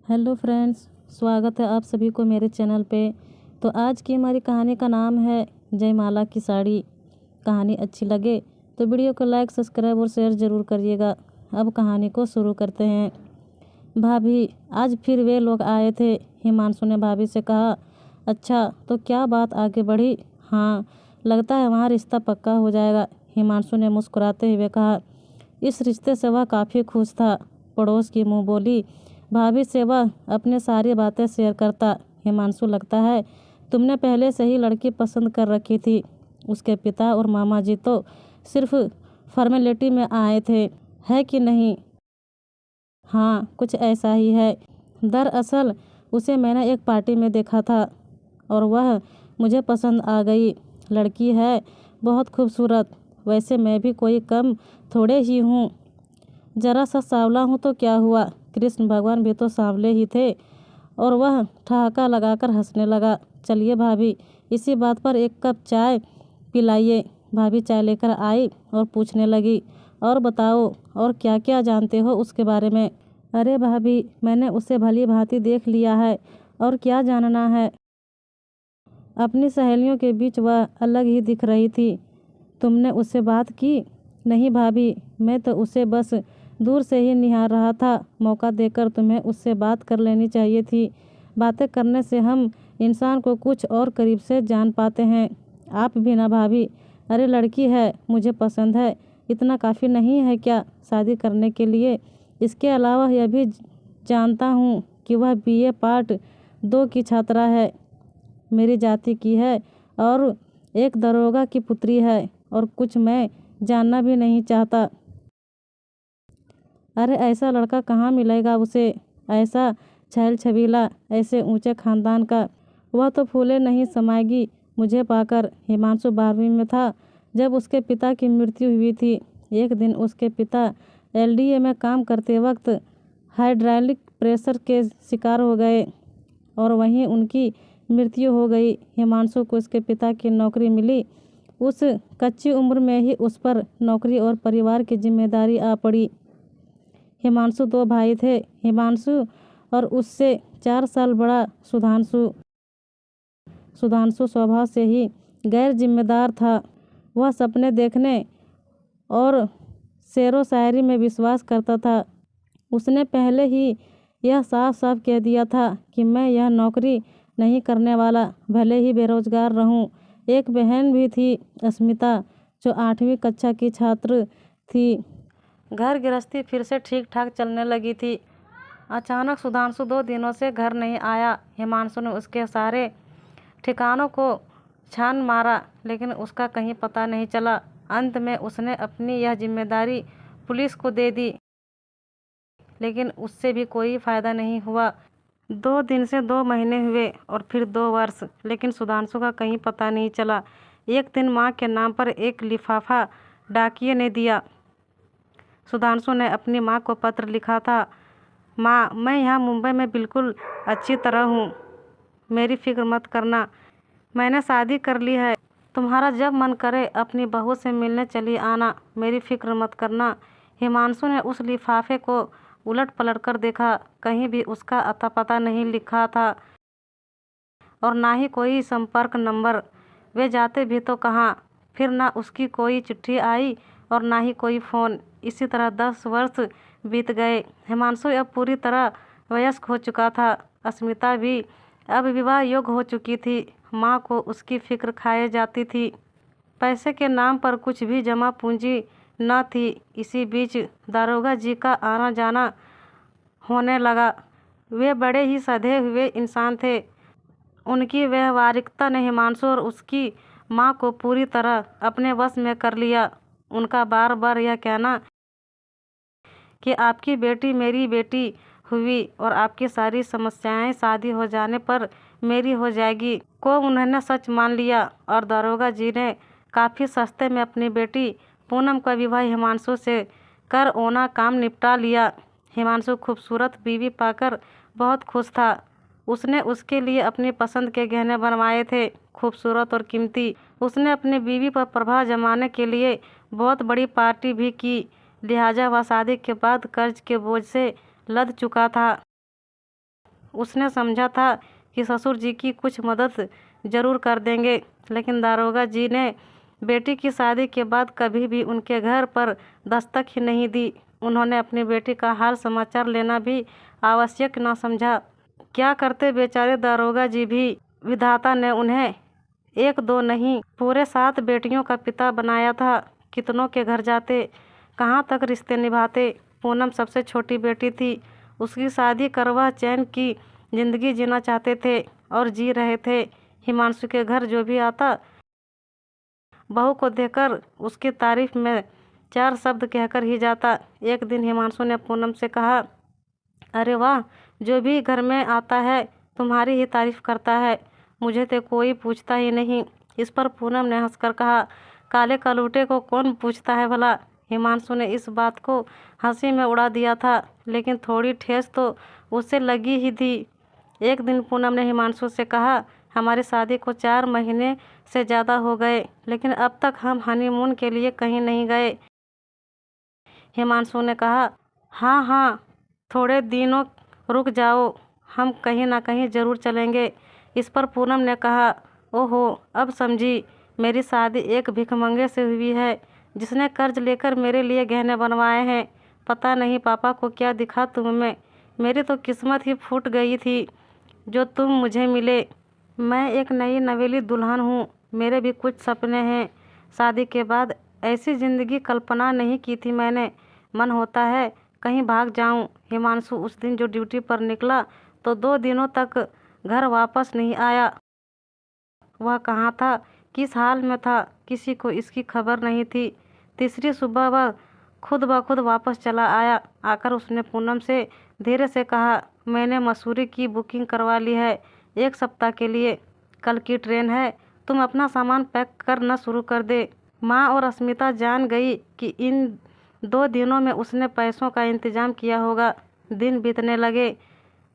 Hello friends, स्वागत है आप सभी को मेरे चैनल पे। तो आज की हमारी कहानी का नाम है जयमाला की साड़ी। कहानी अच्छी लगे तो वीडियो को लाइक, सब्सक्राइब और शेयर ज़रूर करिएगा। अब कहानी को शुरू करते हैं। भाभी, आज फिर वे लोग आए थे। हिमांशु ने भाभी से कहा। अच्छा, तो क्या बात आगे बढ़ी? हाँ, लगता है वहाँ रिश्ता पक्का हो जाएगा, हिमांशु ने मुस्कुराते हुए कहा। इस रिश्ते से वह काफ़ी खुश था। पड़ोस की मुँह बोली, भाभी से वह अपनी सारी बातें शेयर करता। हिमांशु, लगता है तुमने पहले से ही लड़की पसंद कर रखी थी। उसके पिता और मामा जी तो सिर्फ फॉर्मेलिटी में आए थे, है कि नहीं? हाँ, कुछ ऐसा ही है। दरअसल उसे मैंने एक पार्टी में देखा था और वह मुझे पसंद आ गई। लड़की है बहुत खूबसूरत। वैसे मैं भी कोई कम थोड़े ही हूँ। जरा सा सांवला हूँ तो क्या हुआ? कृष्ण भगवान भी तो सांवले ही थे। और वह ठहाका लगाकर हंसने लगा। चलिए भाभी, इसी बात पर एक कप चाय पिलाइए। भाभी चाय लेकर आई और पूछने लगी, और बताओ, और क्या क्या जानते हो उसके बारे में? अरे भाभी, मैंने उसे भली भांति देख लिया है, और क्या जानना है? अपनी सहेलियों के बीच वह अलग ही दिख रही थी। तुमने उससे बात की? नहीं भाभी, मैं तो उसे बस दूर से ही निहार रहा था। मौका देकर तुम्हें उससे बात कर लेनी चाहिए थी। बातें करने से हम इंसान को कुछ और करीब से जान पाते हैं। आप भी ना भाभी। अरे लड़की है, मुझे पसंद है, इतना काफ़ी नहीं है क्या शादी करने के लिए? इसके अलावा यह भी जानता हूँ कि वह BA पार्ट 2 की छात्रा है, मेरी जाति की है और एक दरोगा की पुत्री है। और कुछ मैं जानना भी नहीं चाहता। अरे ऐसा लड़का कहाँ मिलेगा उसे, ऐसा छैल छबीला, ऐसे ऊंचे खानदान का। वह तो फूले नहीं समाएगी मुझे पाकर। हिमांशु 12वीं में था जब उसके पिता की मृत्यु हुई थी। एक दिन उसके पिता LDA में काम करते वक्त हाइड्रोलिक प्रेशर के शिकार हो गए और वहीं उनकी मृत्यु हो गई। हिमांशु को उसके पिता की नौकरी मिली। उस कच्ची उम्र में ही उस पर नौकरी और परिवार की जिम्मेदारी आ पड़ी। हिमांशु 2 भाई थे, हिमांशु और उससे 4 साल बड़ा सुधांशु। सुधांशु स्वभाव से ही गैर जिम्मेदार था। वह सपने देखने और शेरो शायरी में विश्वास करता था। उसने पहले ही यह साफ साफ कह दिया था कि मैं यह नौकरी नहीं करने वाला, भले ही बेरोजगार रहूं। एक बहन भी थी, अस्मिता, जो 8वीं कक्षा की छात्र थी। घर गृहस्थी फिर से ठीक ठाक चलने लगी थी। अचानक सुधांशु 2 दिनों से घर नहीं आया। हिमांशु ने उसके सारे ठिकानों को छान मारा, लेकिन उसका कहीं पता नहीं चला। अंत में उसने अपनी यह जिम्मेदारी पुलिस को दे दी, लेकिन उससे भी कोई फायदा नहीं हुआ। 2 दिन से 2 महीने हुए और फिर 2 वर्ष, लेकिन सुधांशु का कहीं पता नहीं चला। एक दिन माँ के नाम पर एक लिफाफा डाकिये ने दिया। सुधांशु ने अपनी माँ को पत्र लिखा था। माँ, मैं यहाँ मुंबई में बिल्कुल अच्छी तरह हूँ, मेरी फिक्र मत करना। मैंने शादी कर ली है। तुम्हारा जब मन करे अपनी बहू से मिलने चली आना, मेरी फिक्र मत करना। हिमांशु ने उस लिफाफे को उलट पलट कर देखा। कहीं भी उसका अता पता नहीं लिखा था और ना ही कोई संपर्क नंबर। वे जाते भी तो कहाँ? फिर ना उसकी कोई चिट्ठी आई और ना ही कोई फ़ोन। इसी तरह 10 वर्ष बीत गए। हिमांशु अब पूरी तरह वयस्क हो चुका था। अस्मिता भी अब विवाह योग्य हो चुकी थी। माँ को उसकी फिक्र खाए जाती थी। पैसे के नाम पर कुछ भी जमा पूंजी न थी। इसी बीच दारोगा जी का आना जाना होने लगा। वे बड़े ही सधे हुए इंसान थे। उनकी व्यवहारिकता ने हिमांशु और उसकी माँ को पूरी तरह अपने वश में कर लिया। उनका बार बार यह कहना कि आपकी बेटी मेरी बेटी हुई और आपकी सारी समस्याएं शादी हो जाने पर मेरी हो जाएगी को उन्होंने सच मान लिया। और दारोगा जी ने काफ़ी सस्ते में अपनी बेटी पूनम का विवाह हिमांशु से कर ओना काम निपटा लिया। हिमांशु खूबसूरत बीवी पाकर बहुत खुश था। उसने उसके लिए अपनी पसंद के गहने बनवाए थे, खूबसूरत और कीमती। उसने अपनी बीवी पर प्रभाव जमाने के लिए बहुत बड़ी पार्टी भी की। लिहाजा वह शादी के बाद कर्ज के बोझ से लद चुका था। उसने समझा था कि ससुर जी की कुछ मदद ज़रूर कर देंगे, लेकिन दारोगा जी ने बेटी की शादी के बाद कभी भी उनके घर पर दस्तक ही नहीं दी। उन्होंने अपनी बेटी का हाल समाचार लेना भी आवश्यक न समझा। क्या करते बेचारे दारोगा जी भी। विधाता ने उन्हें एक दो नहीं पूरे 7 बेटियों का पिता बनाया था। कितनों के घर जाते, कहाँ तक रिश्ते निभाते। पूनम सबसे छोटी बेटी थी। उसकी शादी कर वह चैन की जिंदगी जीना चाहते थे और जी रहे थे। हिमांशु के घर जो भी आता, बहू को देखकर उसकी तारीफ में 4 शब्द कहकर ही जाता। एक दिन हिमांशु ने पूनम से कहा, अरे वाह, जो भी घर में आता है तुम्हारी ही तारीफ करता है, मुझे तो कोई पूछता ही नहीं। इस पर पूनम ने हंसकर कहा, काले कलूटे को कौन पूछता है भला। हिमांशु ने इस बात को हंसी में उड़ा दिया था, लेकिन थोड़ी ठेस तो उससे लगी ही थी। एक दिन पूनम ने हिमांशु से कहा, हमारी शादी को 4 महीने से ज़्यादा हो गए, लेकिन अब तक हम हनीमून के लिए कहीं नहीं गए। हिमांशु ने कहा, हाँ हाँ, थोड़े दिनों रुक जाओ, हम कहीं ना कहीं ज़रूर चलेंगे। इस पर पूनम ने कहा, ओहो, अब समझी, मेरी शादी एक भिखमंगे से हुई है, जिसने कर्ज लेकर मेरे लिए गहने बनवाए हैं। पता नहीं पापा को क्या दिखा तुम में, मेरी तो किस्मत ही फूट गई थी जो तुम मुझे मिले। मैं एक नई नवेली दुल्हन हूँ, मेरे भी कुछ सपने हैं। शादी के बाद ऐसी ज़िंदगी कल्पना नहीं की थी मैंने। मन होता है कहीं भाग जाऊं। हिमांशु उस दिन जो ड्यूटी पर निकला तो 2 दिनों तक घर वापस नहीं आया। वह कहाँ था, किस हाल में था, किसी को इसकी खबर नहीं थी। तीसरी सुबह वह खुद ब खुद वापस चला आया। आकर उसने पूनम से धीरे से कहा, मैंने मसूरी की बुकिंग करवा ली है 1 सप्ताह के लिए। कल की ट्रेन है, तुम अपना सामान पैक करना शुरू कर दे। माँ और अस्मिता जान गई कि इन 2 दिनों में उसने पैसों का इंतजाम किया होगा। दिन बीतने लगे,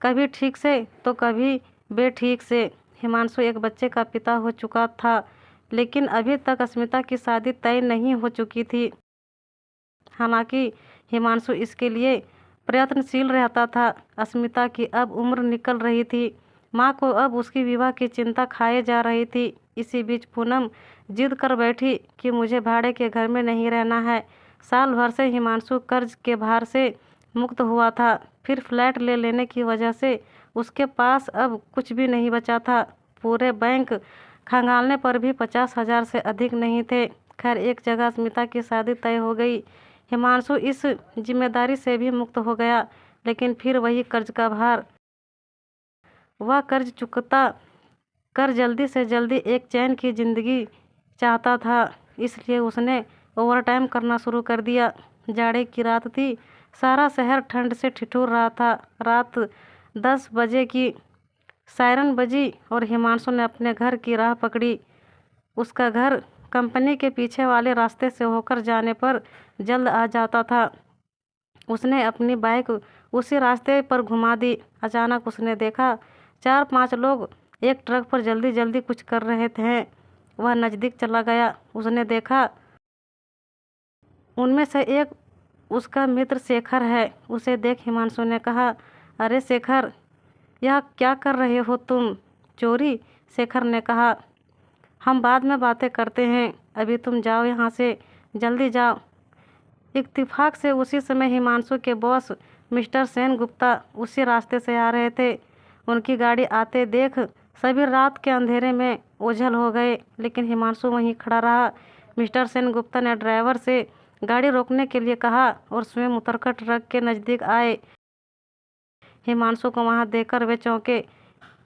कभी ठीक से तो कभी बेठीक से। हिमांशु एक बच्चे का पिता हो चुका था, लेकिन अभी तक अस्मिता की शादी तय नहीं हो चुकी थी। हालांकि हिमांशु इसके लिए प्रयत्नशील रहता था। अस्मिता की अब उम्र निकल रही थी। माँ को अब उसकी विवाह की चिंता खाए जा रही थी। इसी बीच पूनम जिद कर बैठी कि मुझे भाड़े के घर में नहीं रहना है। साल भर से हिमांशु कर्ज के भार से मुक्त हुआ था, फिर फ्लैट ले लेने की वजह से उसके पास अब कुछ भी नहीं बचा था। पूरे बैंक खंगालने पर भी 50,000 से अधिक नहीं थे। खैर, एक जगह अस्मिता की शादी तय हो गई। हिमांशु इस जिम्मेदारी से भी मुक्त हो गया, लेकिन फिर वही कर्ज का भार। वह कर्ज चुकता कर जल्दी से जल्दी एक चैन की जिंदगी चाहता था, इसलिए उसने ओवरटाइम करना शुरू कर दिया। जाड़े की रात थी, सारा शहर ठंड से ठिठुर रहा था। रात 10 बजे की सायरन बजी और हिमांशु ने अपने घर की राह पकड़ी। उसका घर कंपनी के पीछे वाले रास्ते से होकर जाने पर जल्द आ जाता था। उसने अपनी बाइक उसी रास्ते पर घुमा दी। अचानक उसने देखा 4-5 लोग एक ट्रक पर जल्दी जल्दी कुछ कर रहे थे। वह नज़दीक चला गया। उसने देखा उनमें से एक उसका मित्र शेखर है। उसे देख हिमांशु ने कहा, अरे शेखर, यह क्या कर रहे हो तुम? चोरी? शेखर ने कहा, हम बाद में बातें करते हैं, अभी तुम जाओ यहाँ से, जल्दी जाओ। इत्तेफाक से उसी समय हिमांशु के बॉस मिस्टर सेन गुप्ता उसी रास्ते से आ रहे थे। उनकी गाड़ी आते देख सभी रात के अंधेरे में ओझल हो गए, लेकिन हिमांशु वहीं खड़ा रहा। मिस्टर सेन गुप्ता ने ड्राइवर से गाड़ी रोकने के लिए कहा और स्वयं उतरकर ट्रक के नज़दीक आए। हिमांशु को वहां देखकर वे चौंके।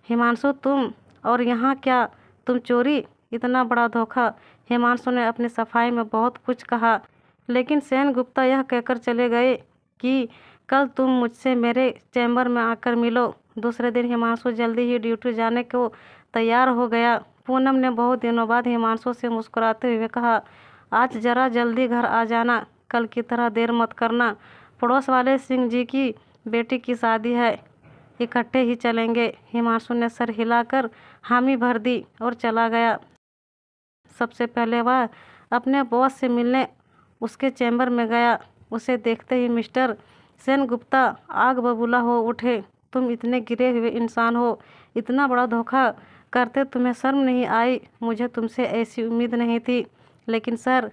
हिमांशु, तुम? और यहाँ क्या? तुम चोरी? इतना बड़ा धोखा। हिमांशु ने अपनी सफाई में बहुत कुछ कहा, लेकिन सेन गुप्ता यह कहकर चले गए कि कल तुम मुझसे मेरे चैम्बर में आकर मिलो। दूसरे दिन हिमांशु जल्दी ही ड्यूटी जाने को तैयार हो गया। पूनम ने बहुत दिनों बाद हिमांशु से मुस्कुराते हुए कहा, आज जरा जल्दी घर आ जाना, कल की तरह देर मत करना। पड़ोस वाले सिंह जी की बेटी की शादी है, इकट्ठे ही चलेंगे। हिमांशु ने सर हिलाकर हामी भर दी और चला गया। सबसे पहले वह अपने बॉस से मिलने उसके चैम्बर में गया। उसे देखते ही मिस्टर सेन गुप्ता आग बबूला हो उठे। तुम इतने गिरे हुए इंसान हो, इतना बड़ा धोखा करते तुम्हें शर्म नहीं आई? मुझे तुमसे ऐसी उम्मीद नहीं थी। लेकिन सर,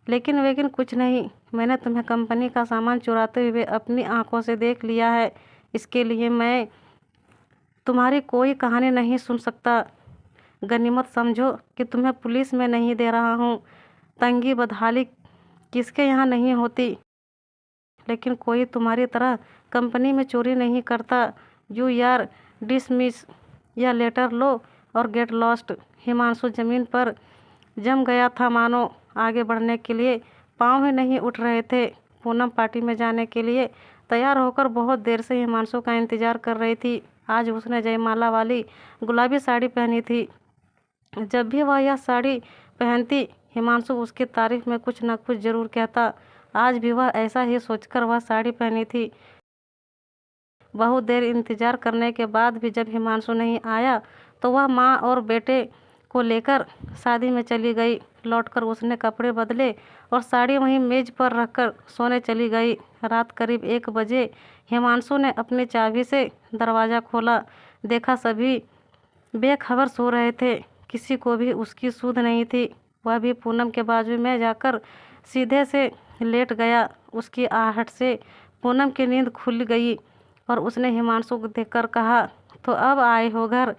लेकिन कुछ नहीं, मैंने तुम्हें कंपनी का सामान चुराते हुए अपनी आंखों से देख लिया है। इसके लिए मैं तुम्हारी कोई कहानी नहीं सुन सकता। गनीमत समझो कि तुम्हें पुलिस में नहीं दे रहा हूँ। तंगी बदहाली किसके यहाँ नहीं होती, लेकिन कोई तुम्हारी तरह कंपनी में चोरी नहीं करता। यू यार डिसमिस या लेटर लो और गेट लॉस्ट। हिमांशु जमीन पर जम गया था, मानो आगे बढ़ने के लिए पाँव ही नहीं उठ रहे थे। पूनम पार्टी में जाने के लिए तैयार होकर बहुत देर से हिमांशु का इंतजार कर रही थी। आज उसने जयमाला वाली गुलाबी साड़ी पहनी थी। जब भी वह यह साड़ी पहनती, हिमांशु उसकी तारीफ में कुछ न कुछ जरूर कहता। आज भी वह ऐसा ही सोचकर वह साड़ी पहनी थी। बहुत देर इंतजार करने के बाद भी जब हिमांशु नहीं आया तो वह माँ और बेटे को लेकर शादी में चली गई। लौटकर उसने कपड़े बदले और साड़ी वहीं मेज पर रखकर सोने चली गई। रात करीब 1 बजे हिमांशु ने अपनी चाबी से दरवाज़ा खोला। देखा सभी बेखबर सो रहे थे, किसी को भी उसकी सुध नहीं थी। वह भी पूनम के बाजू में जाकर सीधे से लेट गया। उसकी आहट से पूनम की नींद खुल गई और उसने हिमांशु को देखकर कहा, तो अब आए हो घर?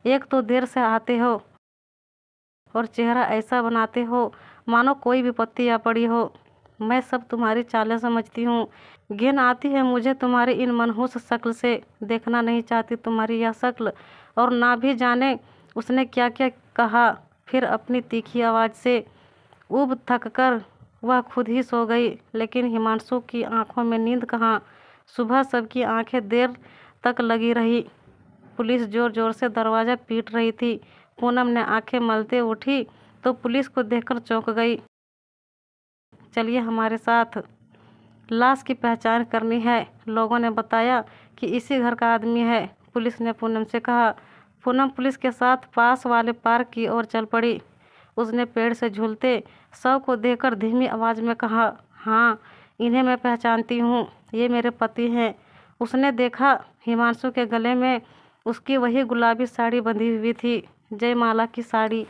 एक तो देर से आते हो और चेहरा ऐसा बनाते हो मानो कोई विपत्ति आ पड़ी हो। मैं सब तुम्हारी चालें समझती हूँ। घिन आती है मुझे तुम्हारी इन मनहूस शक्ल से। देखना नहीं चाहती तुम्हारी यह शक्ल। और ना भी जाने उसने क्या क्या कहा। फिर अपनी तीखी आवाज़ से ऊब थक कर वह खुद ही सो गई। लेकिन हिमांशु की आंखों में नींद कहाँ। सुबह सबकी आंखें देर तक लगी रही। पुलिस जोर जोर से दरवाज़ा पीट रही थी। पूनम ने आंखें मलते उठी तो पुलिस को देखकर चौंक गई। चलिए हमारे साथ, लाश की पहचान करनी है। लोगों ने बताया कि इसी घर का आदमी है, पुलिस ने पूनम से कहा। पूनम पुलिस के साथ पास वाले पार्क की ओर चल पड़ी। उसने पेड़ से झूलते शव को देखकर धीमी आवाज़ में कहा, हाँ इन्हें मैं पहचानती हूँ, ये मेरे पति हैं। उसने देखा हिमांशु के गले में उसकी वही गुलाबी साड़ी बंधी हुई थी, जयमाला की साड़ी।